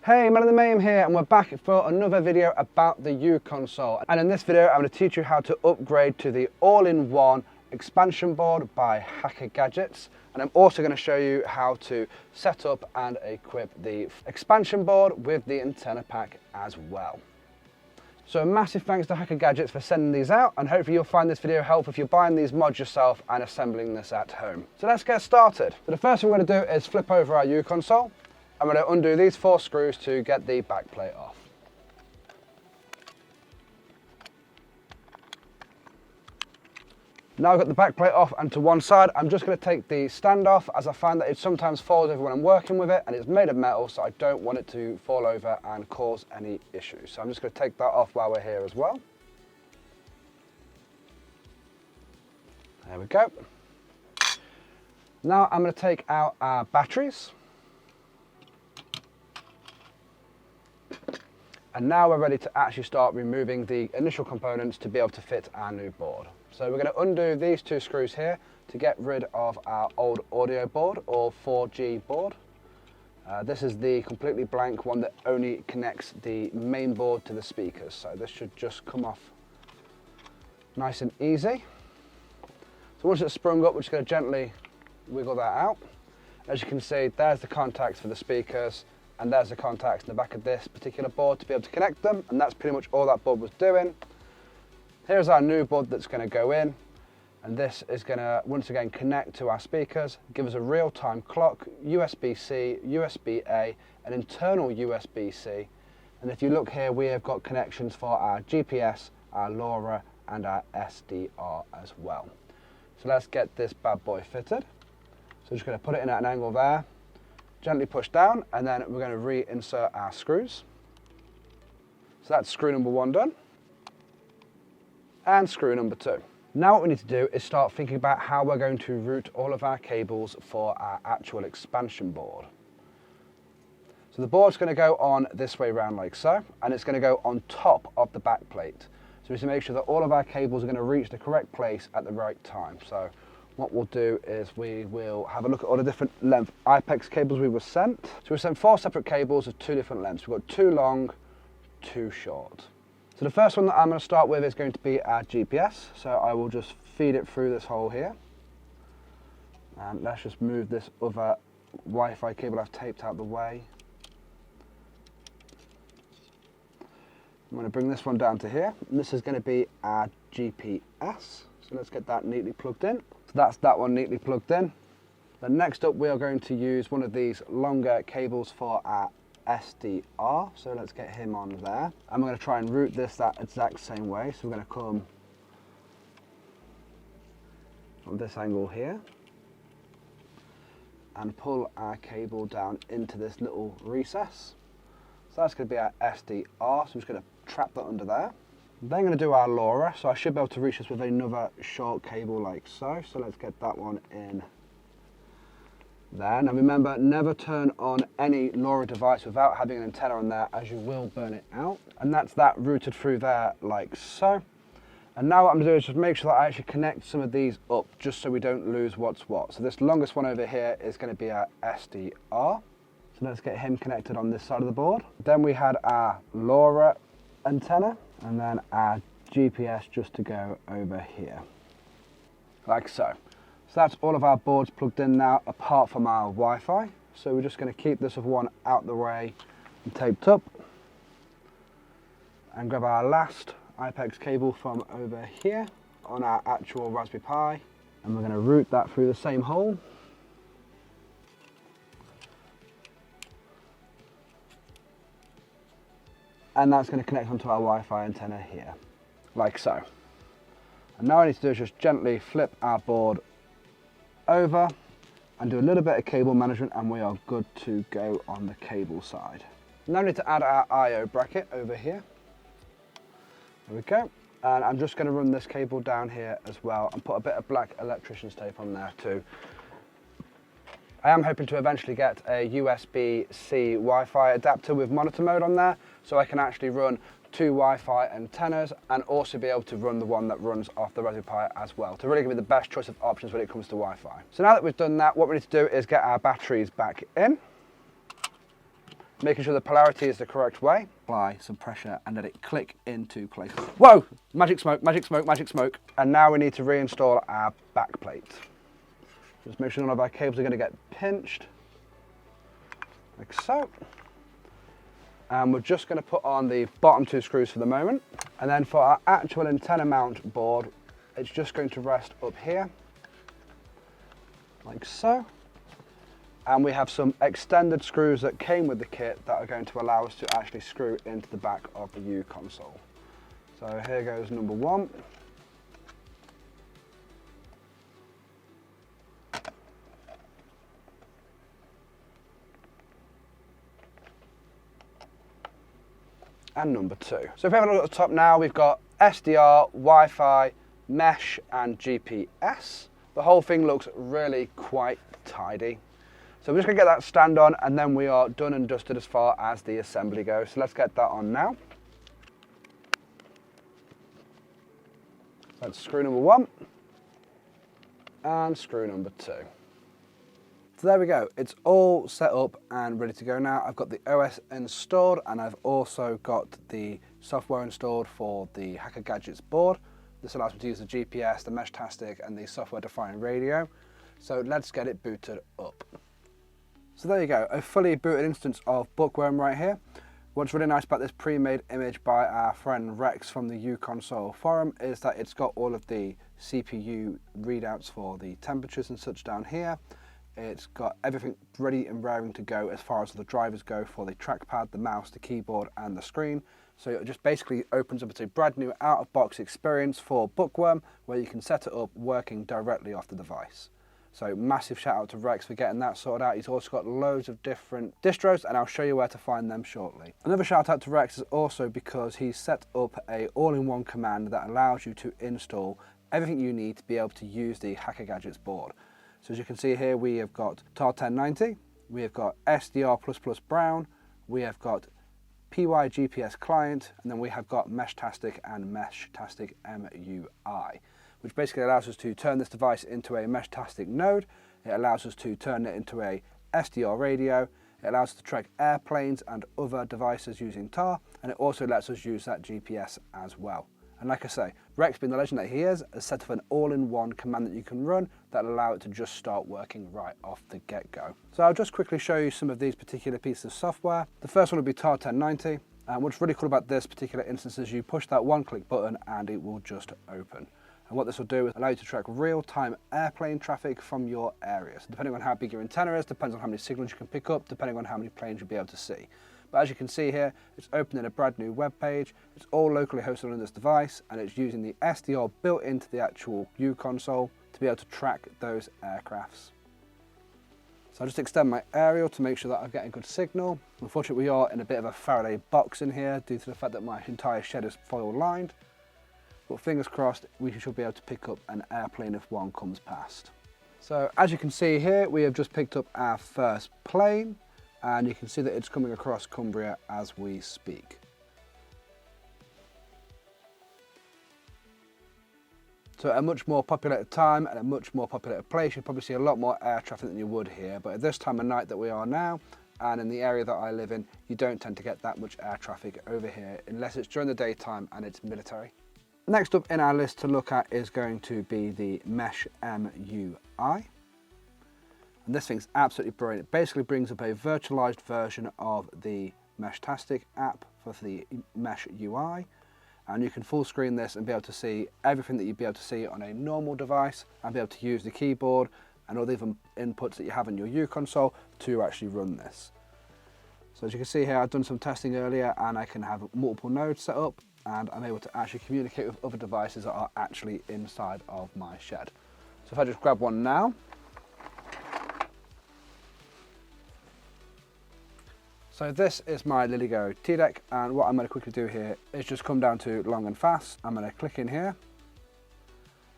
Hey, man of the Mayhem here, and we're back for another video about the UConsole. And in this video, I'm going to teach you how to upgrade to the all-in-one expansion board by Hacker Gadgets. And I'm also going to show you how to set up and equip the expansion board with the antenna pack as well. So a massive thanks to Hacker Gadgets for sending these out, and hopefully you'll find this video helpful if you're buying these mods yourself and assembling this at home. So let's get started. So the first thing we're going to do is flip over our UConsole. I'm going to undo these 4 screws to get the back plate off. Now I've got the back plate off and to one side, I'm just going to take the stand off, as I find that it sometimes falls over when I'm working with it, and it's made of metal, so I don't want it to fall over and cause any issues. So I'm just going to take that off while we're here as well. There we go. Now I'm going to take out our batteries. And now we're ready to actually start removing the initial components to be able to fit our new board. So we're going to undo these 2 screws here to get rid of our old audio board or 4G board. This is the completely blank one that only connects the main board to the speakers. So this should just come off nice and easy. So once it's sprung up, we're just going to gently wiggle that out. As you can see, there's the contacts for the speakers, and there's the contacts in the back of this particular board to be able to connect them, and that's pretty much all that board was doing. Here's our new board that's going to go in, and this is going to once again connect to our speakers, give us a real-time clock, USB-C, USB-A, an internal USB-C, and if you look here, we have got connections for our GPS, our LoRa, and our SDR as well. So let's get this bad boy fitted. So I'm just going to put it in at an angle there, gently push down, and then we're going to reinsert our screws. So that's screw number 1 done. And screw number 2. Now what we need to do is start thinking about how we're going to route all of our cables for our actual expansion board. So the board's going to go on this way around like so, and it's going to go on top of the back plate. So we need to make sure that all of our cables are going to reach the correct place at the right time. So what we'll do is we will have a look at all the different length IPEX cables we were sent. So we sent 4 separate cables of 2 different lengths. We've got 2 long, 2 short. So the first one that I'm going to start with is going to be our GPS. So I will just feed it through this hole here. And let's just move this other Wi-Fi cable I've taped out the way. I'm going to bring this one down to here. And this is going to be our GPS. So let's get that neatly plugged in. So that's that one neatly plugged in. Then next up we are going to use one of these longer cables for our SDR, so let's get him on there. I'm going to try and route this that exact same way, so we're going to come from this angle here and pull our cable down into this little recess. So that's going to be our SDR, so I'm just going to trap that under there. Then I'm going to do our LoRa, so I should be able to reach this with another short cable like so. So let's get that one in there. Now remember, never turn on any LoRa device without having an antenna on there, as you will burn it out. And that's that routed through there like so. And now what I'm going to do is just make sure that I actually connect some of these up, just so we don't lose what's what. So this longest one over here is going to be our SDR. So let's get him connected on this side of the board. Then we had our LoRa antenna, and then our GPS just to go over here, like so. So that's all of our boards plugged in now, apart from our Wi-Fi. So we're just going to keep this of one out the way and taped up. And grab our last IPEX cable from over here on our actual Raspberry Pi. And we're going to route that through the same hole. And that's going to connect onto our Wi-Fi antenna here, like so. And now what I need to do is just gently flip our board over and do a little bit of cable management, and we are good to go on the cable side. Now we need to add our I/O bracket over here. There we go. And I'm just going to run this cable down here as well and put a bit of black electrician's tape on there too. I am hoping to eventually get a USB-C Wi-Fi adapter with monitor mode on there, so I can actually run 2 Wi-Fi antennas and also be able to run the one that runs off the Raspberry Pi as well, to really give me the best choice of options when it comes to Wi-Fi. So now that we've done that, what we need to do is get our batteries back in. making sure the polarity is the correct way. Apply some pressure and let it click into place. Whoa! Magic smoke, magic smoke, magic smoke. And now we need to reinstall our back plate. Just make sure none of our cables are going to get pinched, like so. And we're just going to put on the bottom 2 screws for the moment. And then for our actual antenna mount board, it's just going to rest up here, like so. And we have some extended screws that came with the kit that are going to allow us to actually screw into the back of the UConsole. So here goes number 1. And number 2. So if we have a look at the top now, we've got SDR, Wi-Fi, mesh and GPS. The whole thing looks really quite tidy. So we're just going to get that stand on and then we are done and dusted as far as the assembly goes. So let's get that on now. That's screw number 1 and screw number 2. So there we go, it's all set up and ready to go now. I've got the OS installed and I've also got the software installed for the Hacker Gadgets board. This allows me to use the GPS, the Meshtastic and the software-defined radio. So let's get it booted up. So there you go, a fully booted instance of Bookworm right here. What's really nice about this pre-made image by our friend Rex from the UConsole forum is that it's got all of the CPU readouts for the temperatures and such down here. It's got everything ready and raring to go as far as the drivers go for the trackpad, the mouse, the keyboard and the screen. So it just basically opens up a brand new out-of-box experience for Bookworm where you can set it up working directly off the device. So massive shout out to Rex for getting that sorted out. He's also got loads of different distros and I'll show you where to find them shortly. Another shout out to Rex is also because he's set up a all-in-one command that allows you to install everything you need to be able to use the Hacker Gadgets board. So as you can see here, we have got TAR 1090, we have got SDR++ Brown, we have got PY GPS client, and then we have got Meshtastic and Meshtastic MUI, which basically allows us to turn this device into a Meshtastic node. It allows us to turn it into a SDR radio. It allows us to track airplanes and other devices using TAR, and it also lets us use that GPS as well. And like I say, Rex, being the legend that he is, has set up an all-in-one command that you can run that will allow it to just start working right off the get-go. So I'll just quickly show you some of these particular pieces of software. The first one will be TAR 1090. And what's really cool about this particular instance is you push that one-click button and it will just open. And what this will do is allow you to track real-time airplane traffic from your area. So depending on how big your antenna is, depends on how many signals you can pick up, depending on how many planes you'll be able to see. But as you can see here, it's opening a brand new web page. It's all locally hosted on this device, and it's using the SDR built into the actual UConsole to be able to track those aircrafts. So I'll just extend my aerial to make sure that I'm getting good signal. Unfortunately, we are in a bit of a Faraday box in here due to the fact that my entire shed is foil lined. But fingers crossed, we should be able to pick up an airplane if one comes past. So as you can see here, we have just picked up our first plane. And you can see that it's coming across Cumbria as we speak. So at a much more populated time and a much more populated place, you'll probably see a lot more air traffic than you would here. But at this time of night that we are now, and in the area that I live in, you don't tend to get that much air traffic over here unless it's during the daytime and it's military. Next up in our list to look at is going to be the Mesh MUI. And this thing's absolutely brilliant. It basically brings up a virtualized version of the Meshtastic app for the Mesh UI. And you can full screen this and be able to see everything that you'd be able to see on a normal device and be able to use the keyboard and all the other inputs that you have in your UConsole to actually run this. So as you can see here, I've done some testing earlier and I can have multiple nodes set up and I'm able to actually communicate with other devices that are actually inside of my shed. So if I just grab one now, so this is my LilyGo T-Deck, and what I'm going to quickly do here is just come down to long and fast. I'm going to click in here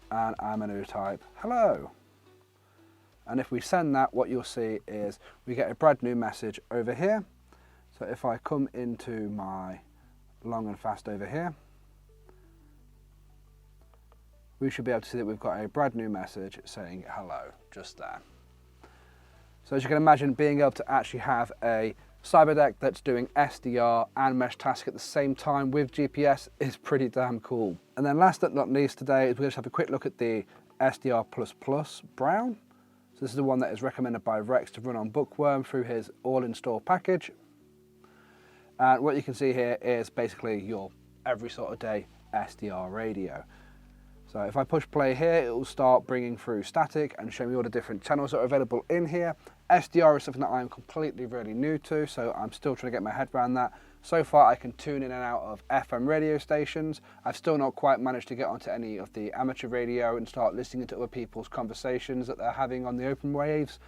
and I'm going to type hello. And if we send that, what you'll see is we get a brand new message over here. So if I come into my long and fast over here, we should be able to see that we've got a brand new message saying hello just there. So as you can imagine, being able to actually have a Cyberdeck that's doing SDR and Meshtastic at the same time with GPS is pretty damn cool. And then last but not least today is we're going to have a quick look at the SDR++ Brown. So this is the one that is recommended by Rex to run on Bookworm through his all-install package. And what you can see here is basically your every sort of day SDR radio. So if I push play here, it will start bringing through static and show me all the different channels that are available in here. SDR is something that I'm completely really new to, so I'm still trying to get my head around that. So far I can tune in and out of FM radio stations. I've still not quite managed to get onto any of the amateur radio and start listening to other people's conversations that they're having on the open waves.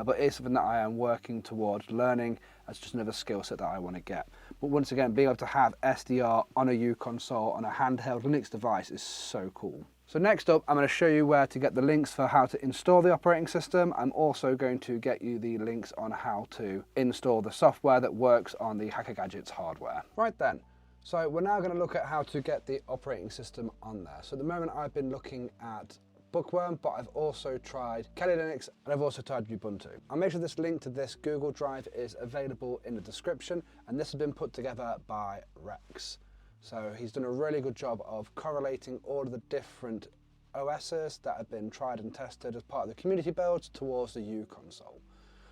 But it's something that I am working towards learning. That's just another skill set that I want to get. But once again, being able to have SDR on a UConsole on a handheld Linux device is so cool. So next up, I'm going to show you where to get the links for how to install the operating system. I'm also going to get you the links on how to install the software that works on the Hacker Gadgets hardware. Right then, so we're now going to look at how to get the operating system on there. So at the moment I've been looking at Bookworm, but I've also tried Kali Linux and I've also tried Ubuntu. I'll make sure this link to this Google Drive is available in the description, and this has been put together by Rex. So he's done a really good job of correlating all of the different OSs that have been tried and tested as part of the community builds towards the UConsole.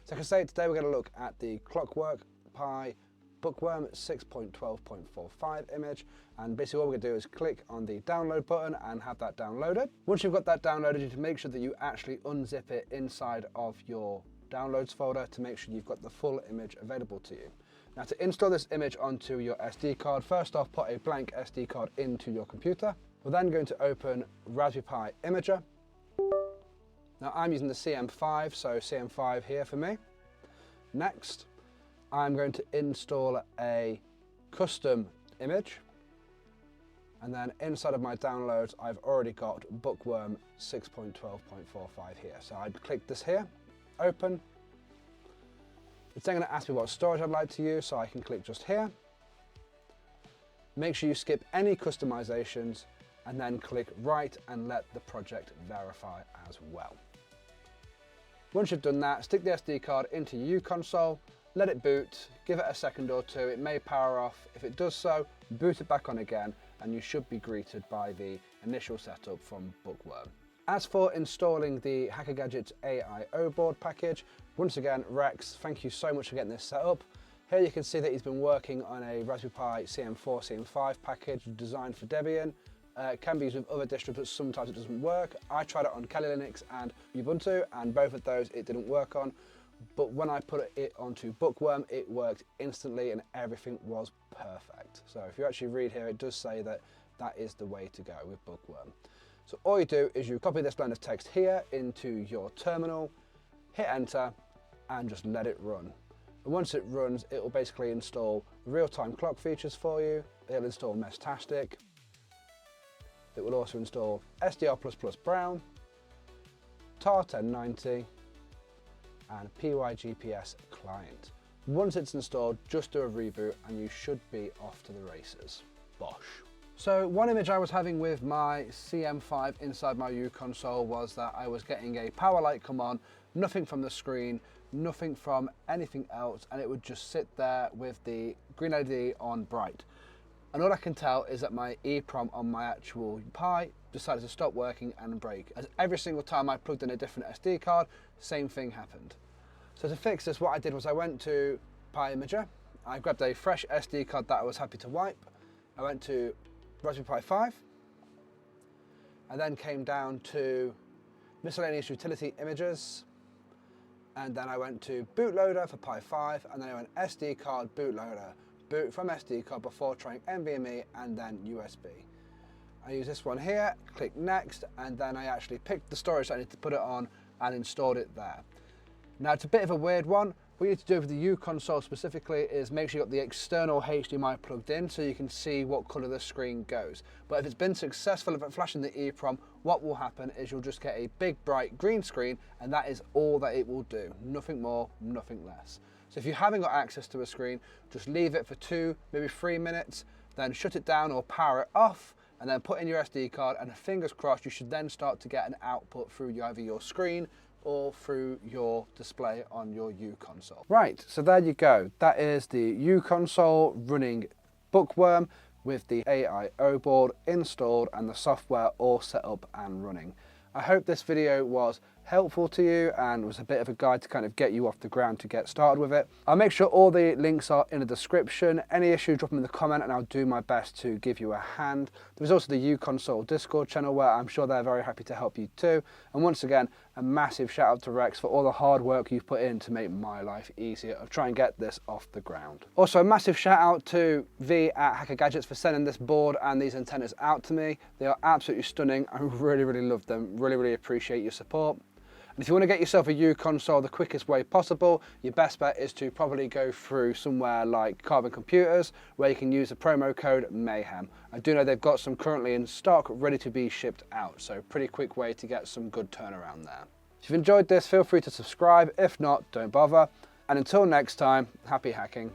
So like I say, today we're going to look at the ClockworkPi Bookworm 6.12.45 image, and basically what we're going to do is click on the download button and have that downloaded. Once you've got that downloaded, you need to make sure that you actually unzip it inside of your downloads folder to make sure you've got the full image available to you. Now to install this image onto your SD card, first off put a blank SD card into your computer. We're then going to open Raspberry Pi Imager. Now I'm using the CM5, so CM5 here for me. Next, I'm going to install a custom image, and then inside of my downloads I've already got Bookworm 6.12.45 here. So I'd click this here, open. It's then going to ask me what storage I'd like to use, so I can click just here. Make sure you skip any customizations and then click right and let the project verify as well. Once you've done that, stick the SD card into your UConsole, let it boot, give it a second or two, it may power off. If it does so, boot it back on again and you should be greeted by the initial setup from Bookworm. As for installing the Hacker Gadgets AIO board package, once again, Rex, thank you so much for getting this set up. Here you can see that he's been working on a Raspberry Pi CM4, CM5 package designed for Debian. It can be used with other distros, but sometimes it doesn't work. I tried it on Kali Linux and Ubuntu, and both of those it didn't work on. But when I put it onto Bookworm, it worked instantly and everything was perfect. So if you actually read here, it does say that that is the way to go with Bookworm. So all you do is you copy this line of text here into your terminal, hit enter, and just let it run. And once it runs, it will basically install real-time clock features for you. It'll install Meshtastic. It will also install SDR++ Brown, TAR 1090, and PYGPS client. Once it's installed, just do a reboot and you should be off to the races. Bosh. So one image I was having with my CM5 inside my UConsole was that I was getting a power light come on, nothing from the screen, nothing from anything else, and it would just sit there with the green LED on bright. And all I can tell is that my EEPROM on my actual Pi decided to stop working and break. As every single time I plugged in a different SD card, same thing happened. So to fix this, what I did was I went to Pi Imager, I grabbed a fresh SD card that I was happy to wipe, I went to Raspberry Pi 5, and then came down to miscellaneous utility images, and then I went to bootloader for Pi 5, and then I went SD card bootloader, boot from SD card before trying NVMe and then USB. I use this one here, click next, and then I actually picked the storage I need to put it on and installed it there. Now it's a bit of a weird one. What you need to do with the UConsole specifically is make sure you've got the external HDMI plugged in so you can see what colour the screen goes. But if it's been successful at flashing the EEPROM, what will happen is you'll just get a big bright green screen, and that is all that it will do. Nothing more, nothing less. So if you haven't got access to a screen, just leave it for 2, maybe 3 minutes, then shut it down or power it off, and then put in your SD card, and fingers crossed you should then start to get an output through either your screen or through your display on your UConsole. Right, so there you go. That is the UConsole running Bookworm with the AIO board installed and the software all set up and running. I hope this video was helpful to you and was a bit of a guide to kind of get you off the ground to get started with it. I'll make sure all the links are in the description. Any issue, drop them in the comment and I'll do my best to give you a hand. There's also the UConsole Discord channel where I'm sure they're very happy to help you too. And once again, a massive shout out to Rex for all the hard work you've put in to make my life easier of trying to get this off the ground. Also a massive shout out to V at Hacker Gadgets for sending this board and these antennas out to me. They are absolutely stunning. I really love them. Really appreciate your support. And if you want to get yourself a UConsole the quickest way possible, your best bet is to probably go through somewhere like Carbon Computers, where you can use the promo code Mayhem. I do know they've got some currently in stock, ready to be shipped out, so pretty quick way to get some good turnaround there. If you've enjoyed this, feel free to subscribe. If not, don't bother. And until next time, happy hacking.